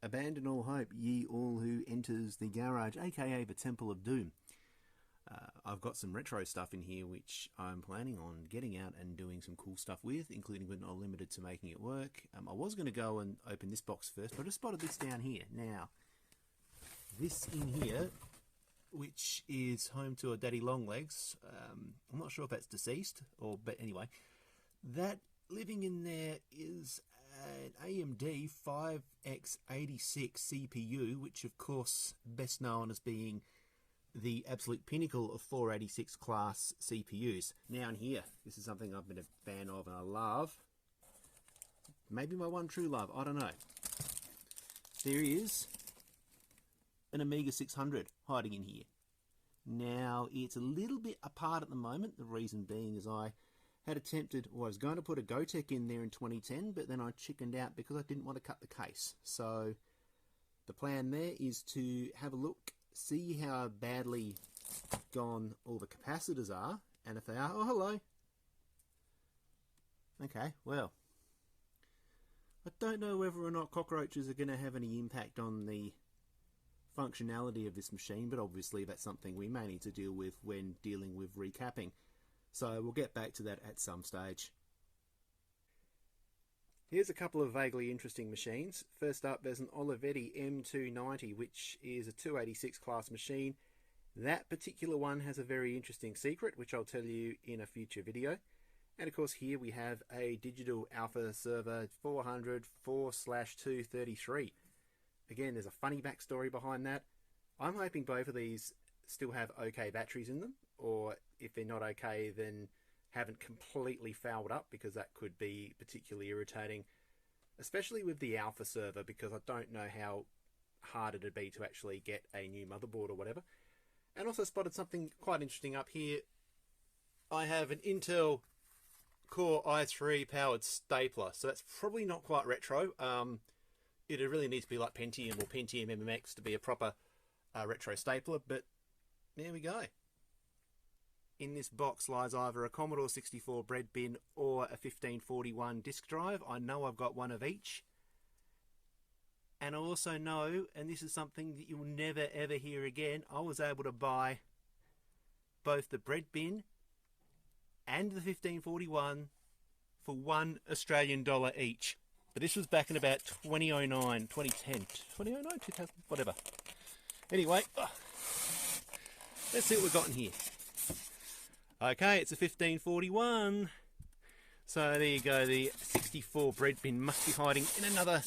Abandon all hope, ye all who enters the garage, aka the Temple of Doom. I've got some retro stuff in here which I'm planning on getting out and doing some cool stuff with, including but not limited to making it work. I was going to go and open this box first, but I just spotted this down here. Now, this in here, which is home to a Daddy Longlegs, I'm not sure if that's deceased, but anyway, that living in there is an AMD 5x86 CPU, which of course best known as being the absolute pinnacle of 486 class CPUs. Now in here, this is something I've been a fan of and I love. Maybe my one true love, I don't know. There is an Amiga 600 hiding in here. Now it's a little bit apart at the moment, the reason being is I had attempted, or I was going to put a Gotek in there in 2010, but then I chickened out because I didn't want to cut the case. So the plan there is to have a look, see how badly gone all the capacitors are, and if they are, oh hello. Okay, well, I don't know whether or not cockroaches are going to have any impact on the functionality of this machine, but obviously that's something we may need to deal with when dealing with recapping. So we'll get back to that at some stage. Here's a couple of vaguely interesting machines. First up, there's an Olivetti M290, which is a 286 class machine. That particular one has a very interesting secret, which I'll tell you in a future video. And of course here we have a digital alpha server 400 4/233. Again, there's a funny backstory behind that. I'm hoping both of these still have okay batteries in them, or if they're not okay, then haven't completely fouled up, because that could be particularly irritating, especially with the alpha server, because I don't know how hard it'd be to actually get a new motherboard or whatever. And also spotted something quite interesting up here. I have an Intel Core i3 powered stapler, so that's probably not quite retro. It really needs to be like Pentium or Pentium MMX to be a proper retro stapler, but there we go. In this box lies either a Commodore 64 bread bin or a 1541 disk drive. I know I've got one of each. And I also know, and this is something that you'll never ever hear again, I was able to buy both the bread bin and the 1541 for $1 Australian each. But this was back in about 2009, 2010, 2009, 2000, whatever. Anyway, let's see what we've got in here. Okay, it's a 1541. So there you go, the 64 bread bin must be hiding in another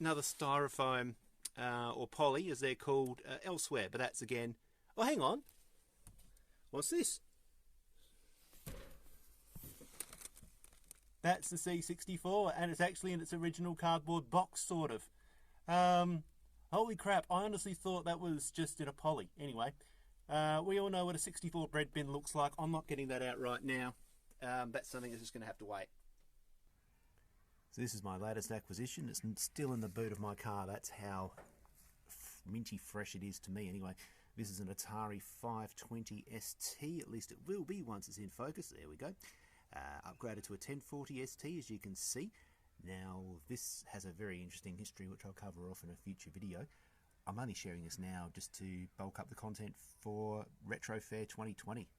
styrofoam or poly, as they're called, elsewhere. But that's again, oh hang on, what's this? That's the C64, and it's actually in its original cardboard box, sort of. Holy crap, I honestly thought that was just in a poly. Anyway, we all know what a 64 bread bin looks like. I'm not getting that out right now. That's something that's just going to have to wait. So this is my latest acquisition. It's still in the boot of my car. That's how minty fresh it is to me. Anyway, this is an Atari 520 ST. At least it will be once it's in focus. There we go. Upgraded to a 1040 ST, as you can see. Now, this has a very interesting history, which I'll cover off in a future video. I'm only sharing this now just to bulk up the content for Retro Fair 2020.